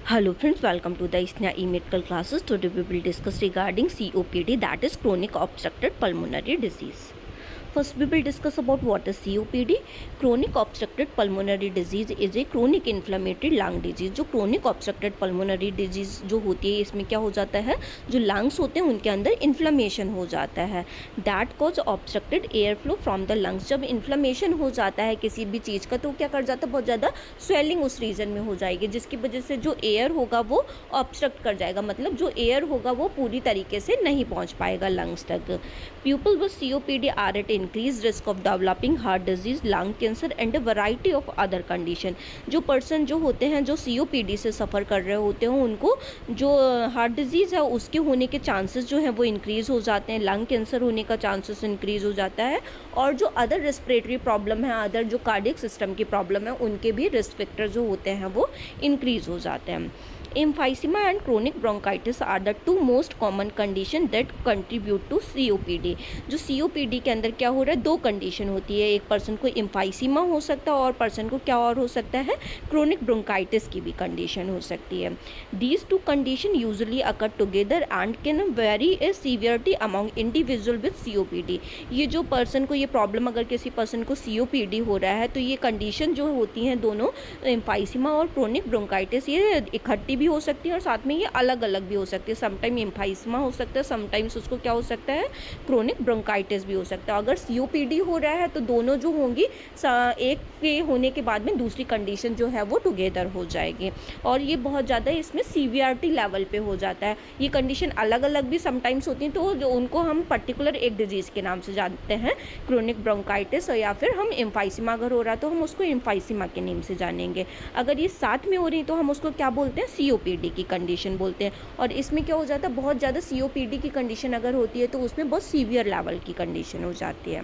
Hello friends, welcome to the ISNA e-medical classes. Today we will discuss regarding COPD, that is chronic obstructive pulmonary disease. First we will discuss about what is COPD. Chronic obstructive pulmonary disease is a chronic inflammatory lung disease. जो chronic obstructive pulmonary disease जो होती है, इसमें क्या हो जाता है, जो lungs होते हैं उनके अंदर inflammation हो जाता है. That cause obstructed airflow from the lungs. जब inflammation हो जाता है किसी भी चीज़ का तो क्या कर जाता है, बहुत ज़्यादा swelling उस रीजन में हो जाएगी, जिसकी वजह से जो एयर होगा वो ऑब्स्ट्रक्ट कर जाएगा, मतलब जो एयर होगा वो पूरी तरीके से नहीं पहुंच पाएगा लंग्स तक. People with COPD are at increase risk of developing heart disease, lung cancer and a variety of other condition. जो पर्सन जो होते हैं जो COPD से सफ़र कर रहे होते हैं उनको जो हार्ट डिजीज़ है उसके होने के चांसेस जो हैं वो इंक्रीज़ हो जाते हैं, लंग कैंसर होने का चांसेस इंक्रीज़ हो जाता है, और जो अदर रेस्पिरेटरी प्रॉब्लम है, अदर जो कार्डियक सिस्टम की प्रॉब्लम है उनके भी रिस्क फैक्टर जो होते हैं वो इंक्रीज़ हो जाते हैं. Emphysema and chronic bronchitis are the two most common condition that contribute to COPD. जो COPD के अंदर क्या हो रहा है, दो कंडीशन होती है, एक पर्सन को एम्फाइसीमा हो सकता है और पर्सन को क्या और हो सकता है, क्रोनिक ब्रोंकाइटिस की भी कंडीशन हो सकती है. These two condition usually occur together and can very A severity among individual with COPD. ये जो पर्सन को ये प्रॉब्लम, अगर किसी पर्सन को COPD हो रहा है तो ये कंडीशन जो होती हैं दोनों, एम्फाइसीमा और क्रोनिक ब्रोंकाइटिस, ये इकट्ठी भी हो सकती है और साथ में ये अलग अलग भी हो सकती है. समटाइम एम्फाइसीमा हो सकता है, समटाइम्स उसको क्या हो सकता है, क्रोनिक ब्रोंकाइटिस भी हो सकता है. अगर COPD हो रहा है तो दोनों जो होंगी एक के होने के बाद में दूसरी कंडीशन जो है वो टुगेदर हो जाएगी, और ये बहुत ज़्यादा इसमें सीवियरिटी लेवल पे हो जाता है. ये कंडीशन अलग अलग भी समटाइम्स होती हैं, तो उनको हम पर्टिकुलर एक डिजीज़ के नाम से जानते हैं, क्रोनिक ब्रोंकाइटिस, या फिर हम एम्फाइसीमा अगर हो रहा है तो हम उसको एम्फाइसीमा के नेम से जानेंगे. अगर ये साथ में हो रही तो हम उसको क्या बोलते हैं, COPD की कंडीशन बोलते हैं. और इसमें क्या हो जाता है, बहुत ज़्यादा COPD की कंडीशन अगर होती है तो उसमें बहुत सीवियर लेवल की कंडीशन हो जाती है.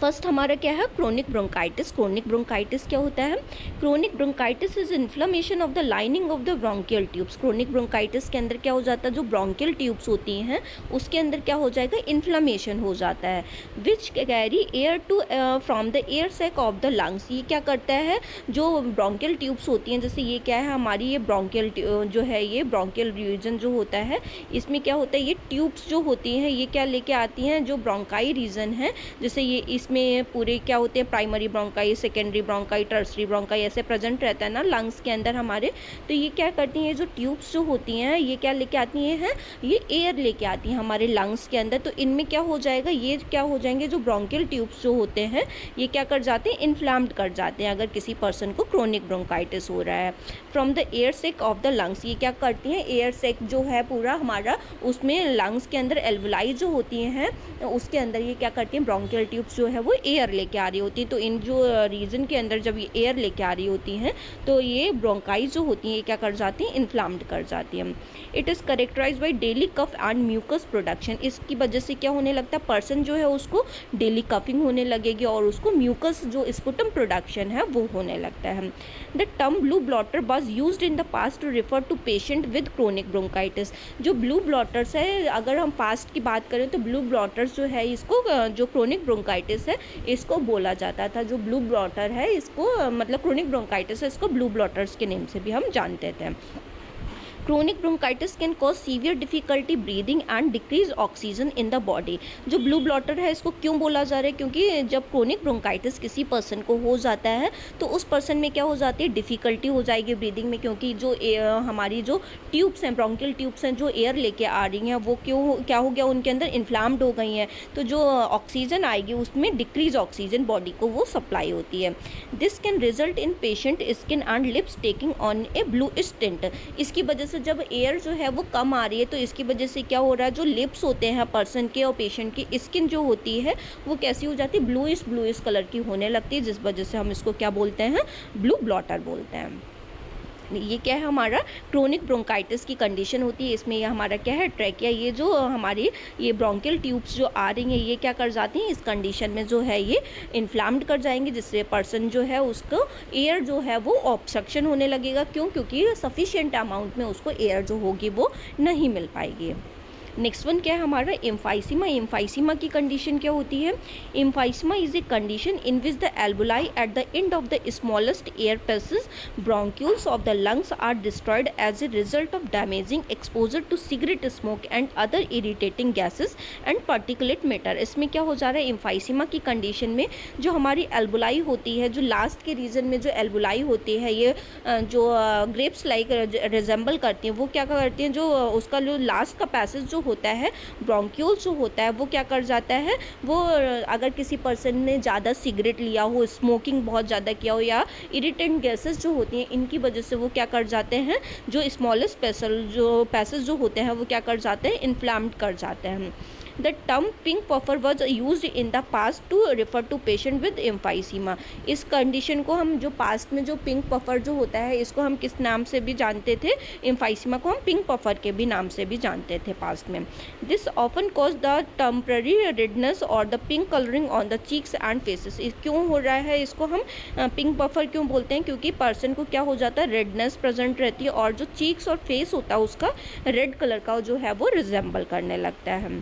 फर्स्ट हमारा क्या है, क्रोनिक ब्रोंकाइटिस. क्रोनिक ब्रोंकाइटिस क्या होता है, chronic bronchitis is inflammation of the lining of the bronchial tubes. Chronic bronchitis के अंदर क्या हो जाता है, जो ब्रोंकियल ट्यूब्स होती हैं उसके अंदर क्या हो जाएगा, इन्फ्लेमेशन हो जाता है, which carry air to from the air sac of the lungs. ये क्या करता है, जो ब्रोंकियल ट्यूब्स होती हैं, जैसे ये क्या है हमारी, ये ब्रोंकियल जो है, ये ब्रोंकियल रीजन जो होता है, इसमें क्या होता है, ये ट्यूब्स जो होती हैं ये क्या लेके आती हैं, जो ब्रोंकाई रीजन है, जैसे ये में पूरे क्या होते हैं, primary bronchi, secondary bronchi, tertiary bronchi, ऐसे प्रेजेंट रहता है ना लंग्स के अंदर हमारे. तो ये क्या करती हैं, जो ट्यूब्स जो होती हैं ये क्या लेके आती हैं, ये एयर लेके आती हैं हमारे लंग्स के अंदर. तो इनमें क्या हो जाएगा, ये क्या हो जाएंगे, जो ब्रोंकियल ट्यूब्स जो होते हैं ये क्या कर जाते हैं, इन्फ्लाम्ड कर जाते हैं अगर किसी पर्सन को क्रोनिक ब्रोंकाइटिस हो रहा है. From the air sake of the lungs, ये क्या करती हैं, एयर सेक जो है पूरा हमारा, उसमें लंग्स के अंदर एल्वुलाई जो होती हैं उसके अंदर ये क्या करती हैं, ब्रोंकियल ट्यूब्स जो है वो एयर लेके आ रही होती है. तो इन जो रीजन के अंदर जब ये एयर लेके आ रही होती हैं तो ये ब्रोंकाइज जो होती हैं ये क्या कर जाती हैं, इन्फ्लाम्ड कर जाती हैं. It is characterise by daily cough and mucus production. इसकी वजह से क्या होने लगता है, पर्सन जो है उसको डेली कफिंग होने लगेगी और उसको म्यूकस जो स्पुटम प्रोडक्शन है वो होने लगता है. The term blue bloater was used in the past to refer to patient with chronic bronchitis. जो ब्लू ब्लॉटर्स है, अगर हम पास्ट की बात करें तो ब्लू ब्लॉटर्स जो है इसको, जो क्रोनिक ब्रोंकाइटिस है इसको बोला जाता था, जो ब्लू ब्लॉटर है इसको, मतलब क्रोनिक ब्रोंकाइटिस है इसको ब्लू ब्लॉटर्स के नेम से भी हम जानते थे. Chronic bronchitis can cause severe difficulty breathing and decrease oxygen in the body. जो ब्लू ब्लॉटर है इसको क्यों बोला जा रहा है, क्योंकि जब क्रोनिक ब्रोंकाइटिस किसी पर्सन को हो जाता है तो उस पर्सन में क्या हो जाती है, डिफ़िकल्टी हो जाएगी ब्रीदिंग में, क्योंकि जो हमारी जो ट्यूब्स हैं, ब्रोंकियल ट्यूब्स हैं जो एयर लेके आ रही हैं वो क्या हो गया, उनके अंदर इन्फ्लाम्ड हो गई हैं, तो जो ऑक्सीजन आएगी उसमें डिक्रीज ऑक्सीजन बॉडी को वो सप्लाई होती है. This can result in patient skin and lips taking on A blue tint. इसकी वजह से जब एयर जो है वो कम आ रही है तो इसकी वजह से क्या हो रहा है, जो लिप्स होते हैं पर्सन के और पेशेंट की स्किन जो होती है वो कैसी हो जाती है, ब्लूइश कलर की होने लगती है, जिस वजह से हम इसको क्या बोलते हैं, ब्लू ब्लॉटर बोलते हैं. ये क्या है, हमारा क्रोनिक ब्रोंकाइटिस की कंडीशन होती है. इसमें ये हमारा क्या है, ट्रैकिया, ये जो हमारी ये ब्रोंकियल ट्यूब्स जो आ रही हैं ये क्या कर जाती हैं, इस कंडीशन में जो है ये इन्फ्लाम्ड कर जाएंगे, जिससे पर्सन जो है उसको एयर जो है वो ऑब्स्ट्रक्शन होने लगेगा. क्योंकि सफिशिएंट अमाउंट में उसको एयर जो होगी वो नहीं मिल पाएगी. नेक्स्ट वन क्या है हमारा एम्फाइसीमा। एम्फाइसीमा की कंडीशन क्या होती है? Emphysema is a condition in which the एल्बुलाई at the end of the smallest air passage bronchioles of the lungs are destroyed as a result of damaging exposure to cigarette smoke and other irritating gases and particulate matter. इसमें क्या हो जा रहा है? Emphysema की condition में जो हमारी एल्बुलाई होती है, जो लास्ट के रीजन में जो एल्बुलाई होती है, ये जो ग्रेप्स लाइक रिजेंबल करती हैं, वो क्या करती हैं, जो उसका जो लास्ट का पैसेज जो होता है, ब्रोंक्यूल्स जो होता है, वो क्या कर जाता है, वो अगर किसी पर्सन ने ज़्यादा सिगरेट लिया हो, स्मोकिंग बहुत ज़्यादा किया हो, या इरिटेंट गैसेस जो होती हैं, इनकी वजह से वो क्या कर जाते हैं, जो स्मॉलेस्ट पैसेज जो होते हैं वो क्या कर जाते हैं, इन्फ्लाम्ड कर जाते हैं। The term pink puffer was used in the past to refer to patient with emphysema। इस कंडीशन को हम जो पास्ट में जो पिंक पफर जो होता है, इसको हम किस नाम से भी जानते थे? एम्फाइसीमा को हम पिंक पफर के भी नाम से भी जानते थे पास्ट में। This often cause the temporary redness और the pink colouring on the cheeks and faces. क्यों हो रहा है इसको हम पिंक पफर क्यों बोलते हैं? क्योंकि पर्सन को क्या हो जाता है, रेडनेस प्रेजेंट रहती है और जो चीक्स और फेस होता है उसका रेड कलर का जो है वो रिजेंबल करने लगता है।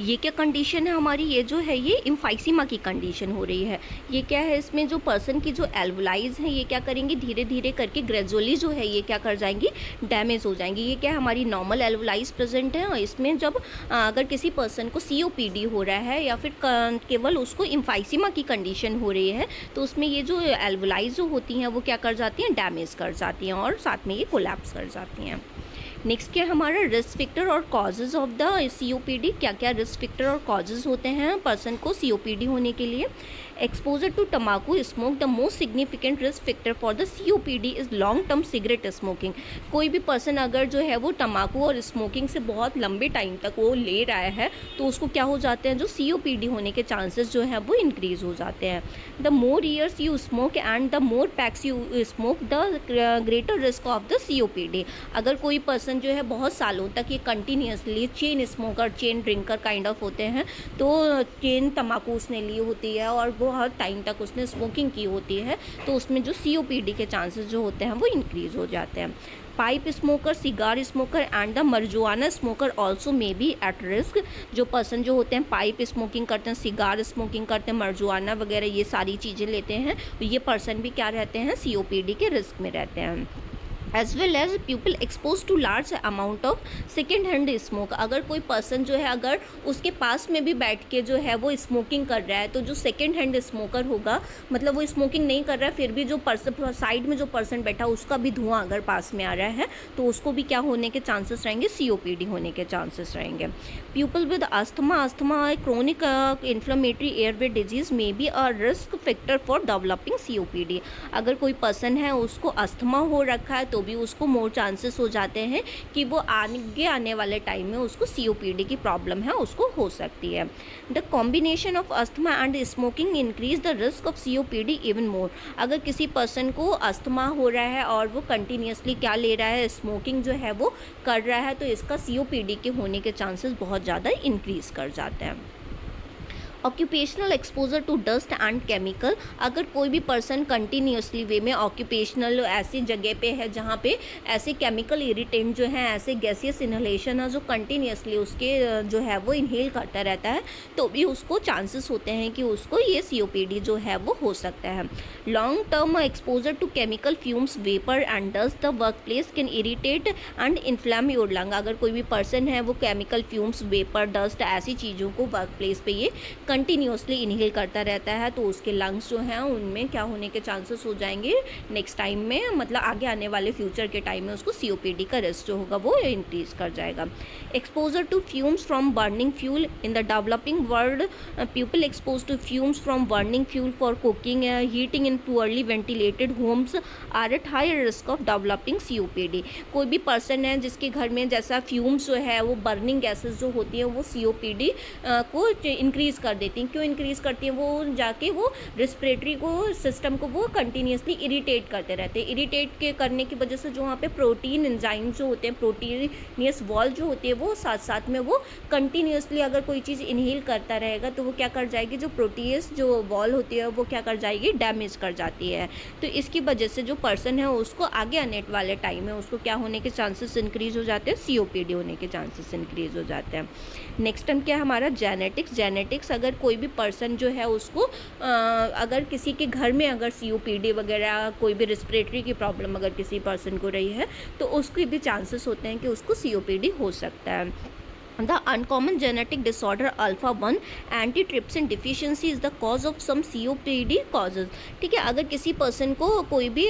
ये क्या कंडीशन है हमारी? ये जो है ये एम्फाइसीमा की कंडीशन हो रही है। ये क्या है, इसमें जो पर्सन की जो एल्वुलाइज हैं ये क्या करेंगी, धीरे धीरे करके ग्रेजुअली जो है ये क्या कर जाएंगी, डैमेज हो जाएंगी। ये क्या हमारी नॉर्मल एल्वुलाइज प्रेजेंट है, और इसमें जब अगर किसी पर्सन को COPD हो रहा है या फिर केवल उसको एम्फाइसीमा की कंडीशन हो रही है, तो उसमें ये जो एल्वुलाइज जो होती हैं वो क्या कर जाती हैं, डैमेज कर जाती हैं और साथ में ये कोलैप्स कर जाती हैं। नेक्स्ट क्या हमारा रिस्क फैक्टर और कॉजेज़ ऑफ द COPD। क्या क्या रिस्क फैक्टर और कॉजेज़ होते हैं पर्सन को COPD होने के लिए? एक्सपोजर टू तम्बाकू smoke, the most significant risk factor for the COPD is long term cigarette smoking. कोई भी पर्सन अगर जो है वो तम्बाकू और स्मोकिंग से बहुत लंबे टाइम तक वो ले रहा है, तो उसको क्या हो जाते हैं, जो COPD होने के चांसेस जो है वो इंक्रीज़ हो जाते हैं। The more years you smoke and the more PACS you smoke, the greater risk of the COPD। अगर कोई पर्सन जो है बहुत सालों तक ये continuously chain smoker, chain drinker kind of होते हैं, तो चेन तम्बाकू उसने ली होती है और बहुत टाइम तक उसने स्मोकिंग की होती है, तो उसमें जो COPD के चांसेस जो होते हैं वो इंक्रीज़ हो जाते हैं। Pipe smoker, cigar smoker and the marijuana smoker also may be at risk. जो पर्सन जो होते हैं पाइप स्मोकिंग करते हैं, सिगार स्मोकिंग करते हैं, मरजुआना वगैरह ये सारी चीज़ें लेते हैं, ये पर्सन भी क्या रहते हैं, COPD के रिस्क में रहते हैं। As well as people expose to large amount of second hand smoke. अगर कोई पर्सन जो है अगर उसके पास में भी बैठ के जो है वो स्मोकिंग कर रहा है, तो जो सेकेंड हैंड स्मोकर होगा, मतलब वो स्मोकिंग नहीं कर रहा है, फिर भी जो पर्सन साइड में जो पर्सन बैठा उसका भी धुआं अगर पास में आ रहा है, तो उसको भी क्या होने के चांसेस रहेंगे, COPD होने के चांसेस रहेंगे। People with asthma chronic inflammatory airway disease may be a risk factor for developing COPD। अगर कोई पर्सन है उसको अस्थमा हो रखा है, तो भी उसको मोर चांसेस हो जाते हैं कि वो आगे आने वाले टाइम में उसको COPD की प्रॉब्लम है उसको हो सकती है। The combination of asthma and smoking increase the risk of COPD even more. अगर किसी पर्सन को अस्थमा हो रहा है और वो कंटिन्यूसली क्या ले रहा है, स्मोकिंग जो है वो कर रहा है, तो इसका COPD के होने के चांसेस बहुत ज़्यादा इंक्रीज कर जाते हैं। Occupational exposure to dust and chemical. अगर कोई भी पर्सन कंटिन्यूसली वे में ऑक्यूपेशनल ऐसी जगह पे है जहाँ पे ऐसे केमिकल इरिटेंट जो हैं, ऐसे गैसियस इनहेलेशन है जो कंटिन्यूसली उसके जो है वो इनहेल करता रहता है, तो भी उसको चांसेस होते हैं कि उसको ये COPD जो है वो हो सकता है। Long term exposure to chemical fumes, vapour and dust the work place can irritate and inflame your lung. अगर कोई भी पर्सन है वो केमिकल फ्यूम्स, वेपर, डस्ट ऐसी चीज़ों को वर्क प्लेस पे ये कंटिन्यूसली इनहेल करता रहता है, तो उसके लंग्स जो हैं उनमें क्या होने के चांसेस हो जाएंगे नेक्स्ट टाइम में, मतलब आगे आने वाले फ्यूचर के टाइम में उसको COPD का रिस्क जो होगा वो इंक्रीज कर जाएगा। Exposure to fumes from burning fuel in the developing world, people expose to fumes from burning fuel for cooking, heating in poorly ventilated homes are at higher risk of developing COPD। कोई भी person है जिसके घर में जैसा fumes जो है वो बर्निंग गैसेज जो होती हैं वो COPD को इंक्रीज कर देती हैं। क्यों इंक्रीज़ करती हैं? वो जाके वो रिस्पिरेटरी को सिस्टम को वो कंटिन्यूसली इरिटेट करते रहते हैं। इरिटेट के करने की वजह से जो वहाँ पे प्रोटीन एंजाइम जो होते हैं, प्रोटीनियस वॉल जो होती है, वो साथ साथ में वो कंटिन्यूसली अगर कोई चीज़ इनहेल करता रहेगा तो वो क्या कर जाएगी, जो प्रोटीयस जो वॉल होती है वो क्या कर जाएगी, डैमेज कर जाती है। तो इसकी वजह से जो पर्सन है उसको आगे आने वाले टाइम में उसको क्या होने के चांसेस इंक्रीज हो जाते हैं, COPD होने के चांसेस इंक्रीज हो जाते हैं। नेक्स्ट टाइम क्या है हमारा जेनेटिक्स। अगर कोई भी पर्सन जो है उसको अगर किसी के घर में अगर COPD वगैरह कोई भी रिस्पिरेटरी की प्रॉब्लम अगर किसी पर्सन को रही है तो उसके भी चांसेस होते हैं कि उसको COPD हो सकता है। The uncommon genetic disorder alpha-1 antitrypsin deficiency is the cause of some COPD causes। ठीक है, अगर किसी पर्सन को कोई भी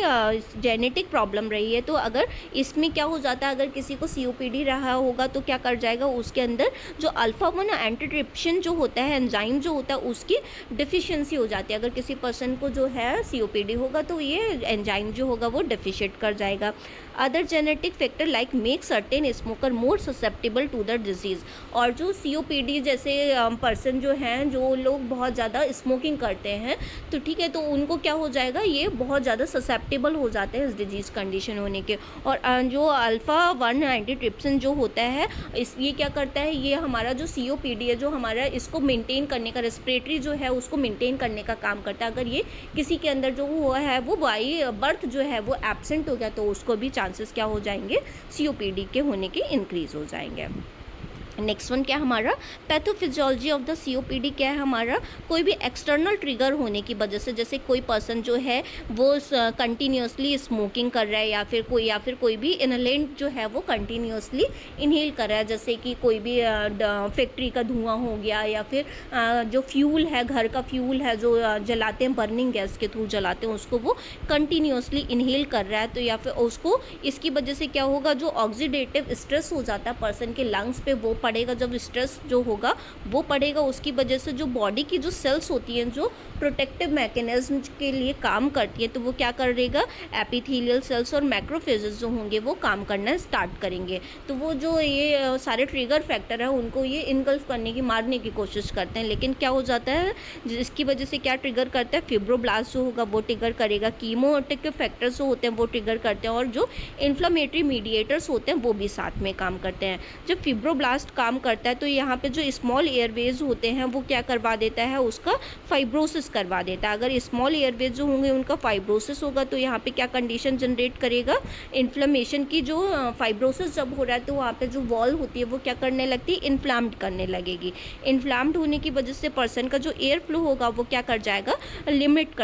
जेनेटिक प्रॉब्लम रही है तो अगर इसमें क्या हो जाता है, अगर किसी को COPD रहा होगा तो क्या कर जाएगा, उसके अंदर जो अल्फा-1 एंटीट्रिप्सिन जो होता है, एंजाइम जो होता है, उसकी डिफिशियंसी हो जाती है। अगर किसी पर्सन को जो है COPD होगा तो ये एंजाइम जो होगा वो डिफिशिएट कर जाएगा। Other genetic factor like make certain smoker more susceptible to the disease. और जो COPD जैसे पर्सन जो हैं, जो लोग बहुत ज़्यादा स्मोकिंग करते हैं तो ठीक है, तो उनको क्या हो जाएगा, ये बहुत ज़्यादा ससेप्टेबल हो जाते हैं इस डिजीज़ कंडीशन होने के। और जो अल्फा-1 एंटीट्रिप्सिन जो होता है ये क्या करता है, ये हमारा जो COPD है जो हमारा इसको मेंटेन करने का, रेस्पिरेटरी जो है उसको मेंटेन करने का काम करता है। अगर ये किसी के अंदर जो हुआ है वो बाई बर्थ जो है वो एब्सेंट हो गया तो उसको भी चांसेस क्या हो जाएंगे, COPD के होने के इंक्रीज़ हो जाएंगे। नेक्स्ट वन क्या है हमारा, पैथोफिजियोलॉजी ऑफ द COPD क्या है हमारा, कोई भी एक्सटर्नल ट्रिगर होने की वजह से, जैसे कोई पर्सन जो है वो कंटिन्यूसली स्मोकिंग कर रहा है या फिर कोई भी इनहेलेंट जो है वो कंटिन्यूसली इनहेल कर रहा है, जैसे कि कोई भी फैक्ट्री का धुआं हो गया या फिर जो फ्यूल है, घर का फ्यूल है जो जलाते हैं, बर्निंग गैस के थ्रू जलाते हैं, उसको वो कंटिन्यूसली इनहेल कर रहा है तो या फिर उसको इसकी वजह से क्या होगा, जो ऑक्सीडेटिव स्ट्रेस हो जाता है पर्सन के लंग्स पे वो पड़ेगा। जब स्ट्रेस जो होगा वो पड़ेगा, उसकी वजह से जो बॉडी की जो सेल्स होती हैं जो प्रोटेक्टिव मैकेनिज्म के लिए काम करती है तो वो क्या करेगा, एपिथेलियल सेल्स और मैक्रोफेजेस जो होंगे वो काम करना स्टार्ट करेंगे। तो वो जो ये सारे ट्रिगर फैक्टर है उनको ये इनगल्फ करने की, मारने की कोशिश करते हैं, लेकिन क्या हो जाता है, जिसकी वजह से क्या ट्रिगर करता है, फिब्रोब्लास्ट जो होगा वो ट्रिगर करेगा, कीमोटिक फैक्टर्स जो होते हैं वो ट्रिगर करते हैं और जो इन्फ्लेमेटरी मीडिएटर्स होते हैं वो भी साथ में काम करते हैं। जब फिब्रोब्लास्ट काम करता है तो यहाँ पे जो स्मॉल एयरवेज होते हैं वो क्या करवा देता है, उसका फाइब्रोसिस करवा देता है। अगर स्मॉल एयरवेज जो होंगे उनका फाइब्रोसिस होगा तो यहाँ पे क्या कंडीशन जनरेट करेगा, इन्फ्लेमेशन की। जो फाइब्रोसिस जब हो रहा है तो वहाँ पे जो वॉल होती है वो क्या करने लगती है, इन्फ्लाम्ड करने लगेगी। इन्फ्लाम्ड होने की वजह से पर्सन का जो एयर फ्लो होगा वो क्या कर जाएगा, लिमिट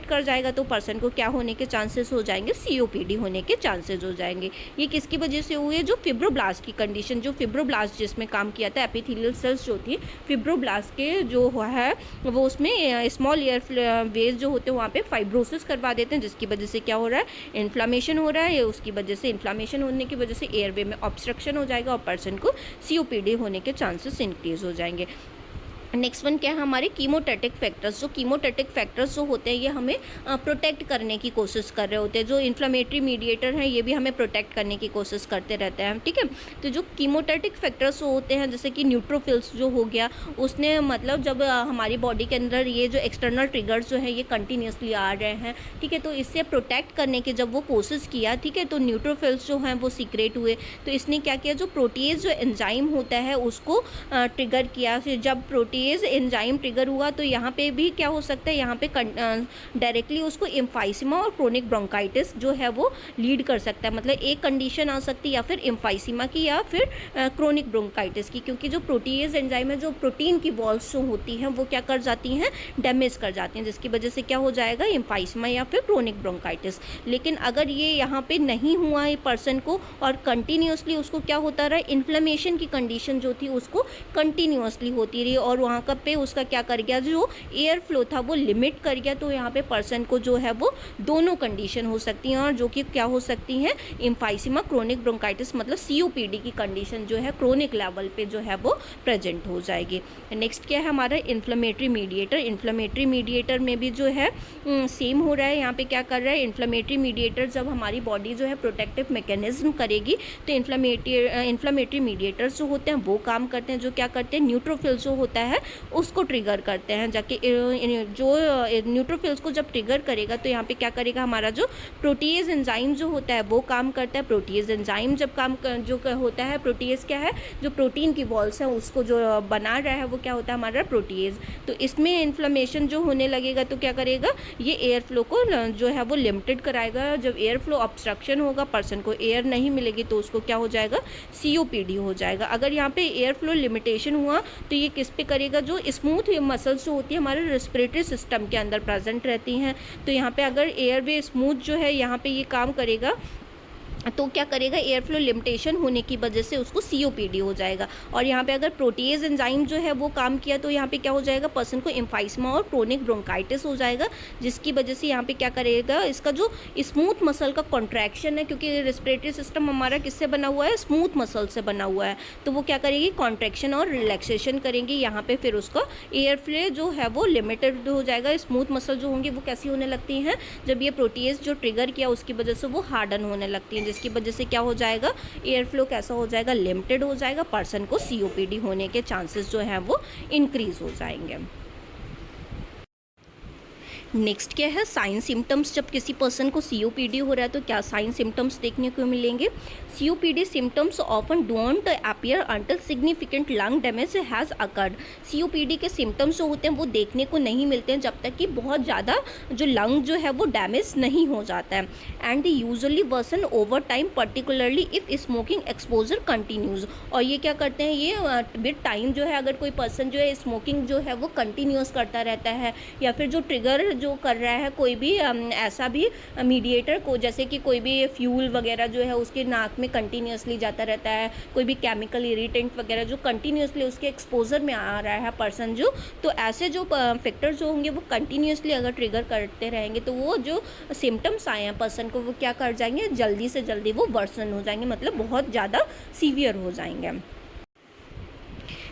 कर जाएगा तो पर्सन को क्या होने के चांसेस हो जाएंगे, COPD होने के चांसेस हो जाएंगे। ये किसकी वजह से हुई है, जो फिब्रोब्लास्ट की कंडीशन, जो फिब्रोब्लास्ट जिसमें काम किया था, एपिथेलियल सेल्स जो थी फिब्रोब्लास्ट के जो है वो उसमें स्मॉल एयर वेज जो होते हैं वहाँ पे फाइब्रोसिस करवा देते हैं, जिसकी वजह से क्या हो रहा है, इन्फ्लामेशन हो रहा है। उसकी वजह से इन्फ्लामेशन होने की वजह से एयरवे में ऑब्स्ट्रक्शन हो जाएगा और पर्सन को COPD होने के चांसेस इंक्रीज हो जाएंगे। नेक्स्ट वन क्या है हमारे, कीमोटैटिक फैक्टर्स। जो कीमोटैटिक फैक्टर्स जो होते हैं ये हमें प्रोटेक्ट करने की कोशिश कर रहे होते हैं। जो इन्फ्लेमेटरी मीडिएटर हैं ये भी हमें प्रोटेक्ट करने की कोशिश करते रहते हैं, ठीक है। तो जो कीमोटैटिक फैक्टर्स जो होते हैं, जैसे कि न्यूट्रोफिल्स जो हो गया, उसने मतलब जब हमारी बॉडी के अंदर ये जो एक्सटर्नल ट्रिगर्स जो है ये कंटिन्यूसली आ रहे हैं, ठीक है, तो इससे प्रोटेक्ट करने की जब वो कोशिश किया, ठीक है, तो न्यूट्रोफिल्स जो हैं वो सीक्रेट हुए। तो इसने क्या किया, जो प्रोटीज जो एंजाइम होता है उसको ट्रिगर किया। फिर जब प्रोटीज एंजाइम ट्रिगर हुआ तो यहाँ पे भी क्या हो सकता है, यहाँ पे डायरेक्टली उसको एम्फाइसीमा और क्रोनिक ब्रोंकाइटिस जो है वो लीड कर सकता है। मतलब एक कंडीशन आ सकती है या फिर एम्फाइसीमा की या फिर क्रोनिक ब्रोंकाइटिस की, क्योंकि जो प्रोटीज एंजाइम है, जो प्रोटीन की वॉल्स जो होती हैं वो क्या कर जाती हैं, डैमेज कर जाती हैं, जिसकी वजह से क्या हो जाएगा, एम्फाइसीमा या फिर क्रोनिक ब्रोंकाइटिस। लेकिन अगर ये यहाँ पे नहीं हुआ है पर्सन को और कंटिन्यूसली उसको क्या होता रहा, इन्फ्लेमेशन की कंडीशन जो थी उसको कंटिन्यूसली होती रही और वहाँ पे उसका क्या कर गया, जो एयर फ्लो था वो लिमिट कर गया, तो यहाँ पे पर्सन को जो है वो दोनों कंडीशन हो सकती हैं और जो कि क्या हो सकती हैं, एम्फाइसीमा, क्रोनिक ब्रोंकाइटिस, मतलब COPD की कंडीशन जो है क्रोनिक लेवल पे जो है वो प्रेजेंट हो जाएगी। नेक्स्ट क्या है हमारा, इन्फ्लेमेटरी मीडिएटर। इन्फ्लेमेटरी मीडिएटर में भी जो है सेम हो रहा है। यहाँ पे क्या कर रहा है, इन्फ्लेमेटरी मीडिएटर जब हमारी बॉडी जो है प्रोटेक्टिव मैकेनिज्म करेगी तो इन्फ्लेमेटरी मीडिएटर्स जो होते हैं वो काम करते हैं, जो क्या करते हैं, न्यूट्रोफिल्स जो होता है उसको ट्रिगर करते हैं। जाके जो न्यूट्रोफिल्स को जब ट्रिगर करेगा तो यहाँ पे क्या करेगा, हमारा जो प्रोटीज एंजाइम जो होता है वो काम करता है। प्रोटीज एंजाइम जब होता है, प्रोटीज क्या है, जो प्रोटीन की वॉल्स हैं उसको जो बना रहा है वो क्या होता है, हमारा प्रोटीज। तो इसमें इन्फ्लेमेशन जो होने लगेगा तो क्या करेगा, ये एयर फ्लो को जो है वो लिमिटेड कराएगा। जब एयर फ्लो ऑब्स्ट्रक्शन होगा, पर्सन को एयर नहीं मिलेगी तो उसको क्या हो जाएगा, COPD हो जाएगा। अगर यहाँ पे एयर फ्लो लिमिटेशन हुआ तो ये किस पे करेगा, जो स्मूथ मसल्स जो होती है हमारे रेस्पिरेटरी सिस्टम के अंदर प्रेजेंट रहती हैं, तो यहाँ पे अगर एयरवे स्मूथ जो है यहाँ पे ये काम करेगा तो क्या करेगा, एयर फ्लो लिमिटेशन होने की वजह से उसको COPD हो जाएगा। और यहाँ पे अगर प्रोटीज एंजाइम जो है वो काम किया तो यहाँ पे क्या हो जाएगा, पर्सन को एम्फाइसमा और क्रोनिक ब्रोंकाइटिस हो जाएगा, जिसकी वजह से यहाँ पे क्या करेगा, इसका जो स्मूथ मसल का कॉन्ट्रैक्शन है, क्योंकि रेस्पिरेटरी सिस्टम हमारा किससे बना हुआ है, स्मूथ मसल से बना हुआ है, तो वो क्या करेगी, कॉन्ट्रैक्शन और रिलैक्सेशन करेंगी। यहाँ पे फिर उसका एयर फ्लो जो है वो लिमिटेड हो जाएगा। स्मूथ मसल जो होंगी वो कैसी होने लगती हैं, जब ये प्रोटीज जो ट्रिगर किया उसकी वजह से वो हार्डन होने लगती हैं, जिसकी वजह से क्या हो जाएगा, एयर फ्लो कैसा हो जाएगा, लिमिटेड हो जाएगा। पर्सन को COPD होने के चांसेस जो हैं वो इंक्रीज हो जाएंगे। नेक्स्ट क्या है, साइन सिम्टम्स। जब किसी पर्सन को COPD हो रहा है तो क्या साइन सिम्टम्स देखने को मिलेंगे। COPD symptoms often don't appear until significant lung damage has occurred. COPD के सिम्टम्स जो होते हैं वो देखने को नहीं मिलते हैं जब तक कि बहुत ज़्यादा जो लंग जो है वो डैमेज नहीं हो जाता है। And usually worsen over time, particularly if smoking exposure continues. और ये क्या करते हैं, ये विद टाइम जो है, अगर कोई पर्सन जो है स्मोकिंग जो है वो कंटिन्यूस करता रहता है, या फिर जो ट्रिगर जो कर रहा है कोई भी ऐसा भी मीडिएटर को, जैसे कि कोई भी फ्यूल वगैरह जो है उसके नाक में कंटिन्यूसली जाता रहता है, कोई भी केमिकल इरिटेंट वगैरह जो कंटिन्यूसली उसके एक्सपोजर में आ रहा है पर्सन जो, तो ऐसे जो फैक्टर जो होंगे वो कंटिन्यूसली अगर ट्रिगर करते रहेंगे तो वो जो सिम्टम्स आए हैं पर्सन को वो क्या कर जाएंगे, जल्दी से जल्दी वो वर्सन हो जाएंगे, मतलब बहुत ज़्यादा सीवियर हो जाएंगे।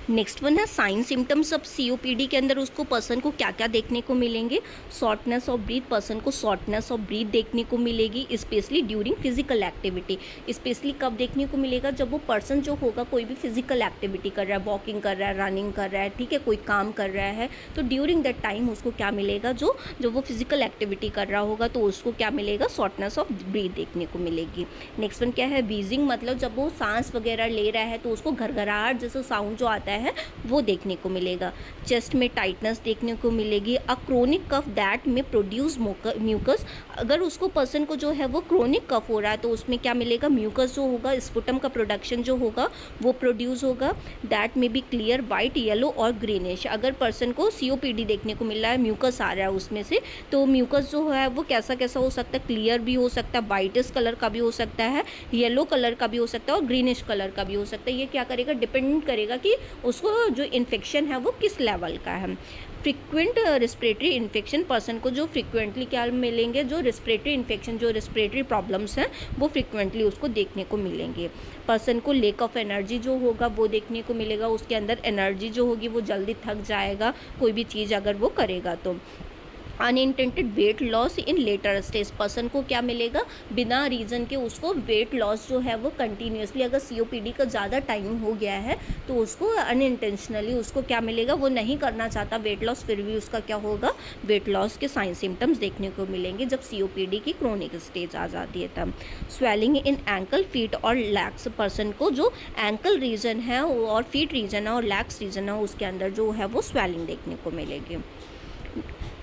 नेक्स्ट वन है साइन सिम्टम्स। अब COPD के अंदर उसको पर्सन को क्या क्या देखने को मिलेंगे, शॉर्टनेस ऑफ ब्रीथ, पर्सन को शॉर्टनेस ऑफ ब्रीथ देखने को मिलेगी, specially during physical activity. Specially कब देखने को मिलेगा, जब वो पर्सन जो होगा कोई भी फिजिकल एक्टिविटी कर रहा है, वॉकिंग कर रहा है, रनिंग कर रहा है, ठीक है, कोई काम कर रहा है, तो ड्यूरिंग दैट टाइम उसको क्या मिलेगा, जो वो फिजिकल एक्टिविटी कर रहा होगा तो उसको क्या मिलेगा, शॉर्टनेस ऑफ ब्रीथ देखने को मिलेगी। नेक्स्ट वन क्या है, व्हीजिंग, मतलब जब वो सांस वगैरह ले रहा है तो उसको घरघराहट जैसा साउंड जो आता है वो देखने को मिलेगा। चेस्ट में टाइटनेस देखने को मिलेगी। अ क्रोनिक कफ दैट में प्रोड्यूस म्यूकस, अगर उसको पर्सन को जो है वो क्रोनिक कफ हो रहा है तो उसमें क्या मिलेगा, म्यूकस जो होगा, स्पुटम का प्रोडक्शन जो होगा वो प्रोड्यूस होगा। दैट में बी क्लियर, वाइट, येलो और ग्रीनिश। अगर पर्सन को COPD देखने को मिल रहा है, म्यूकस आ रहा है उसमें से, तो म्यूकस जो है वो कैसा कैसा हो सकता है, क्लियर भी हो सकता है, वाइटिश कलर का भी हो सकता है, येलो कलर का भी हो सकता है और ग्रीनिश कलर का भी हो सकता है। ये क्या करेगा, डिपेंड करेगा कि उसको जो इन्फेक्शन है वो किस लेवल का है। फ्रिक्वेंट रेस्पिरेटरी इन्फेक्शन, पर्सन को जो फ्रिक्वेंटली क्या मिलेंगे, जो रेस्पिरेटरी इन्फेक्शन, जो रेस्पिरेटरी प्रॉब्लम्स हैं वो फ्रिक्वेंटली उसको देखने को मिलेंगे। पर्सन को लेक ऑफ एनर्जी जो होगा वो देखने को मिलेगा, उसके अंदर एनर्जी जो होगी वो जल्दी थक जाएगा कोई भी चीज़ अगर वो करेगा तो। अनइंटेंटेड weight loss in later stage, person को क्या मिलेगा, बिना रीज़न के उसको वेट लॉस जो है वो कंटिन्यूसली, अगर COPD का ज़्यादा टाइम हो गया है तो उसको अनइंटेंशनली उसको क्या मिलेगा, वो नहीं करना चाहता वेट लॉस, फिर भी उसका क्या होगा, वेट लॉस के साइन सिम्टम्स देखने को मिलेंगे जब COPD की क्रोनिक स्टेज आ जाती है तब। स्वेलिंग इन एंकल, फीट और लैग्स, पर्सन को जो एंकल रीजन है और फीट रीजन है और लैग्स रीजन है उसके अंदर जो है वो स्वेलिंग देखने को मिलेगी।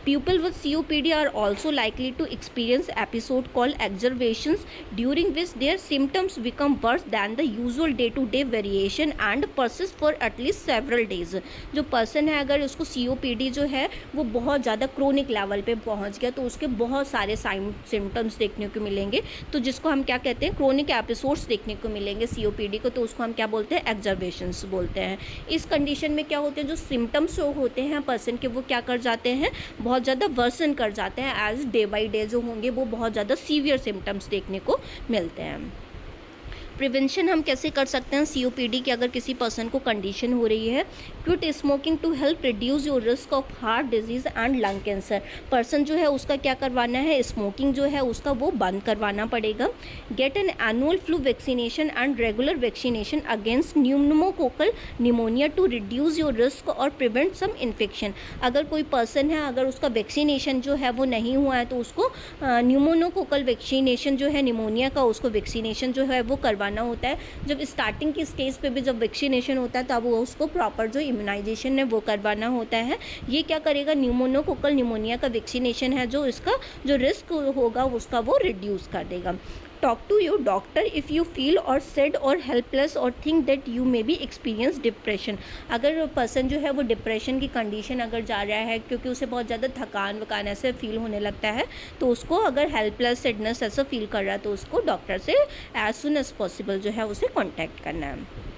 People with COPD are also likely to experience episode called exacerbations, during which their symptoms become worse than the usual day-to-day variation and persist for at least several days. जो पर्सन है अगर उसको COPD जो है वो बहुत ज़्यादा chronic level पे पहुंच गया तो उसके बहुत सारे साइन सिम्टम्स देखने को मिलेंगे, तो जिसको हम क्या कहते हैं, क्रोनिक एपिसोड्स देखने को मिलेंगे COPD को, तो उसको हम क्या बोलते हैं, एक्जर्वेशंस बोलते हैं। इस कंडीशन में क्या होते हैं, जो सिम्टम्स जो होते हैं पर्सन के वो क्या कर जाते हैं, बहुत ज़्यादा वर्सन कर जाते हैं, एज डे बाई डे जो होंगे वो बहुत ज़्यादा सीवियर सिम्टम्स देखने को मिलते हैं। प्रिवेंशन हम कैसे कर सकते हैं COPD की अगर किसी पर्सन को कंडीशन हो रही है? Quit smoking to help reduce your risk of heart disease and lung cancer. Person जो है उसका क्या करवाना है, स्मोकिंग जो है उसका वो बंद करवाना पड़ेगा। Get an annual flu vaccination and regular vaccination against pneumococcal pneumonia to reduce your risk और प्रिवेंट सम इन्फेक्शन। अगर कोई पर्सन है अगर उसका वैक्सीनेशन जो है वो नहीं हुआ है तो उसको न्यूमोनोकोकल वैक्सीनेशन जो है निमोनिया का उसको वैक्सीनेशन जो है वो करवाना होता है। जब स्टार्टिंग की स्टेज पे भी जब वैक्सीनेशन होता है तब वो उसको प्रॉपर जो इम्यूनाइजेशन है वो करवाना होता है। ये क्या करेगा, न्यूमोनोकोकल निमोनिया का वैक्सीनेशन है जो इसका जो रिस्क होगा उसका वो रिड्यूस कर देगा। Talk to your doctor if you feel or sad or helpless or think that you may be experience depression. अगर पर्सन जो है वो डिप्रेशन की कंडीशन अगर जा रहा है क्योंकि उसे बहुत ज़्यादा थकान वकान ऐसे फील होने लगता है तो उसको अगर हेल्पलेस सैडनेस ऐसा फील कर रहा है तो उसको डॉक्टर से एज सुन एज पॉसिबल जो है उसे कॉन्टैक्ट करना है।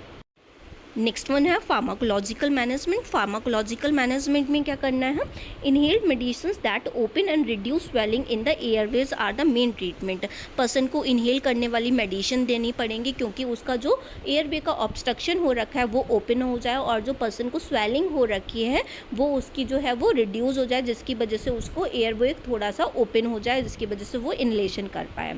नेक्स्ट वन है फार्माकोलॉजिकल मैनेजमेंट। फार्माकोलॉजिकल मैनेजमेंट में क्या करना है, inhaled medicine that open and reduce swelling in the airways are the main treatment. Person को इनहेल करने वाली मेडिसिन देनी पड़ेंगी क्योंकि उसका जो एयरवे का ऑब्स्ट्रक्शन हो रखा है वो ओपन हो जाए और जो पर्सन को स्वेलिंग हो रखी है वो उसकी जो है वो रिड्यूस हो जाए जिसकी वजह से उसको एयरवे थोड़ा सा ओपन हो जाए जिसकी वजह से वो इनहेलेशन कर पाए।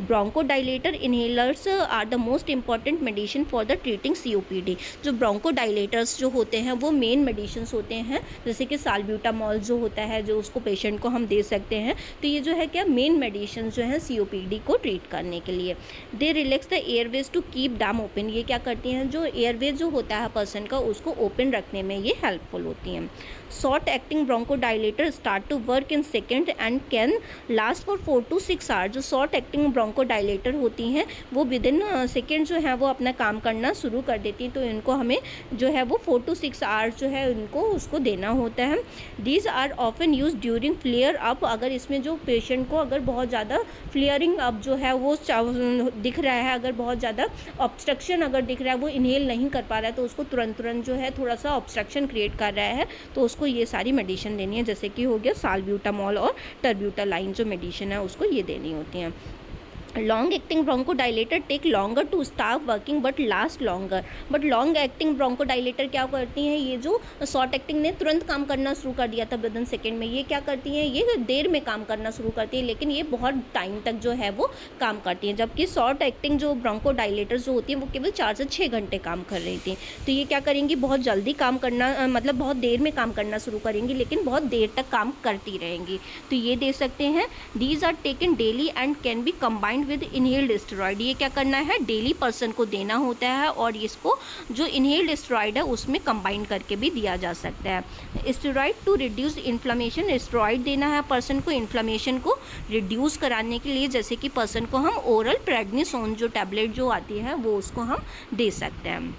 Bronchodilator inhalers are the most important medicine for the treating COPD। जो ब्रोंकोडाइलेटर्स जो होते हैं वो मेन मेडिसिन होते हैं, जैसे कि साल्ब्यूटामॉल जो होता है जो उसको पेशेंट को हम दे सकते हैं। तो ये जो है क्या मेन मेडिसिन जो है COPD को ट्रीट करने के लिए। They relax the airways to keep them open. ये क्या करती हैं, जो एयरवेज जो होता है पर्सन का उसको ओपन रखने में ये हेल्पफुल होती हैं। Short acting bronchodilator start to work in second and can last for 4 to 6 hour. जो शॉर्ट एक्टिंग ब्रोंकोडाइलेटर होती हैं वो विद इन सेकेंड जो है वो अपना काम करना शुरू कर देती हैं, तो इनको हमें जो है वो 4 to 6 आवर्स जो है उनको उसको देना होता है। These are often use during flare up. अगर इसमें जो पेशेंट को अगर बहुत ज़्यादा फ्लेयरिंग अप जो है वो दिख रहा है, अगर बहुत ज़्यादा ऑब्स्ट्रक्शन अगर दिख रहा है, वो इनहेल नहीं कर पा रहा है तो उसको तुरंत जो है थोड़ा सा ऑब्स्ट्रक्शन क्रिएट कर रहा है तो उसको ये सारी मेडिसिन देनी है, जैसे कि हो गया साल्ब्यूटामॉल और टर्ब्यूटालाइन जो मेडिसिन है उसको ये देनी होती हैं। Long acting bronchodilator take longer to start working but last longer. But long acting bronchodilator क्या करती हैं, ये जो शॉर्ट एक्टिंग ने तुरंत काम करना शुरू कर दिया था विद इन सेकेंड में, ये क्या करती हैं, ये देर में काम करना शुरू करती है लेकिन ये बहुत टाइम तक जो है वो काम करती हैं। जबकि शॉर्ट एक्टिंग जो ब्रोंकोडाइलेटर जो होती हैं वो केवल 4 से 6 घंटे काम कर रही थी। तो ये क्या करेंगी, बहुत जल्दी काम करना मतलब बहुत देर में काम करना शुरू करेंगी लेकिन बहुत देर तक काम करती रहेंगी। तो ये दे सकते हैं। These are taken daily and can be combined with inhaled steroid. ये क्या करना है, डेली पर्सन को देना होता है और इसको जो इनहेल्ड स्टेरॉइड है उसमें कंबाइन करके भी दिया जा सकता है। Steroid to reduce inflammation. Steroid देना है पर्सन को इन्फ्लेमेशन को रिड्यूस कराने के लिए, जैसे कि पर्सन को हम ओरल प्रेडनिसोन जो टैबलेट जो आती है वो उसको हम दे सकते हैं।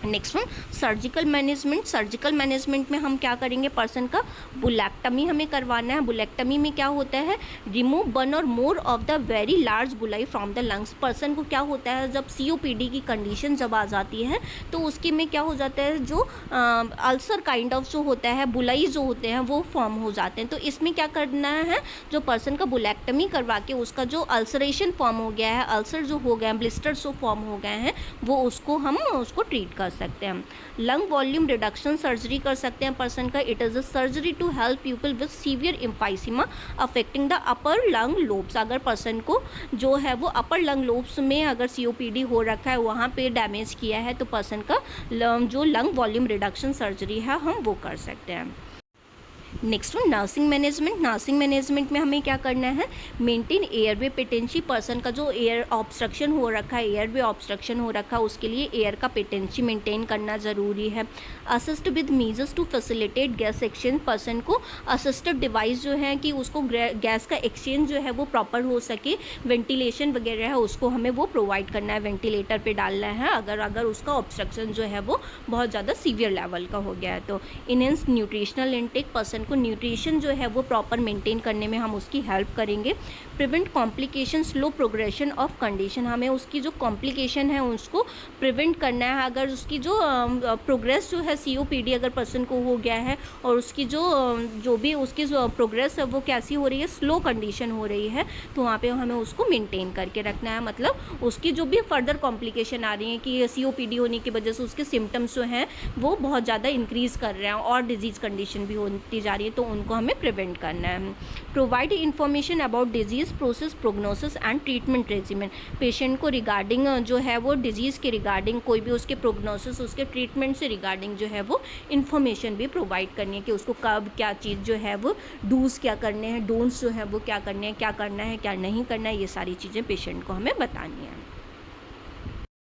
Next one surgical management. Surgical management में हम क्या करेंगे, पर्सन का बुलेक्टमी हमें करवाना है। बुलेक्टमी में क्या होता है, remove 1 or more of the very large बुलाई फ्रॉम द लंग्स। पर्सन को क्या होता है, जब COPD की कंडीशन जब आ जाती है तो उसके में क्या हो जाता है, जो अल्सर काइंड ऑफ जो होता है, बुलाई जो होते हैं वो फॉर्म हो जाते हैं। तो इसमें क्या करना है, जो पर्सन का बुलेक्टमी करवा के उसका जो अल्सरेशन फॉर्म हो गया है, अल्सर जो हो गए हैं, ब्लिस्टर्स जो फॉर्म हो गए हैं वो उसको हम उसको ट्रीट कर सकते हैं। लंग वॉल्यूम रिडक्शन सर्जरी कर सकते हैं पर्सन का। It is a surgery to help people with severe emphysema affecting the upper lung lobes. अगर पर्सन को जो है वो अपर लंग लोब्स में अगर COPD हो रखा है, वहाँ पे डैमेज किया है तो पर्सन का जो लंग वॉल्यूम रिडक्शन सर्जरी है हम वो कर सकते हैं। Next one nursing management. Nursing management में हमें क्या करना है, मेंटेन एयरवे पेटेंसी। पर्सन का जो एयर ऑब्स्ट्रक्शन हो रखा है, एयरवे ऑब्स्ट्रक्शन हो रखा है, उसके लिए एयर का पेटेंसी मेंटेन करना ज़रूरी है। Assist with measures to facilitate gas exchange. Person को असिस्टेड डिवाइस जो है कि उसको गैस का एक्सचेंज जो है वो प्रॉपर हो सके, वेंटिलेशन वगैरह है उसको हमें वो प्रोवाइड करना है, वेंटिलेटर पे डालना है अगर उसका ऑब्स्ट्रक्शन जो है वो बहुत ज़्यादा सीवियर लेवल का हो गया है तो। Enhance nutritional intake. पर्सन को न्यूट्रिशन जो है वो प्रॉपर मेंटेन करने में हम उसकी हेल्प करेंगे। Prevent complication, slow progression of condition, हमें उसकी जो कॉम्प्लिकेशन है उसको प्रिवेंट करना है। अगर उसकी जो प्रोग्रेस जो है COPD अगर पर्सन को हो गया है और उसकी जो भी उसकी प्रोग्रेस है वो कैसी हो रही है, स्लो कंडीशन हो रही है, तो वहाँ पे हमें उसको मेंटेन करके रखना है। मतलब उसकी जो भी फर्दर कॉम्प्लिकेशन आ रही है कि COPD होने की वजह से उसके सिम्टम्स जो हैं वो बहुत ज़्यादा इंक्रीज़ कर रहे हैं और डिजीज़ कंडीशन भी होती जा रही है, तो उनको हमें प्रिवेंट करना है। Provide information about disease process, prognosis and treatment regiment, patient को रिगार्डिंग जो है वो डिजीज़ के रिगार्डिंग, कोई भी उसके प्रोग्नोसिस, उसके ट्रीटमेंट से रिगार्डिंग जो है वो इन्फॉर्मेशन भी प्रोवाइड करनी है कि उसको कब क्या चीज़ जो है वो डूज क्या करने हैं, डोंट्स जो है वो क्या करने हैं, क्या करना है क्या नहीं करना है, ये सारी चीज़ें पेशेंट को हमें बतानी है।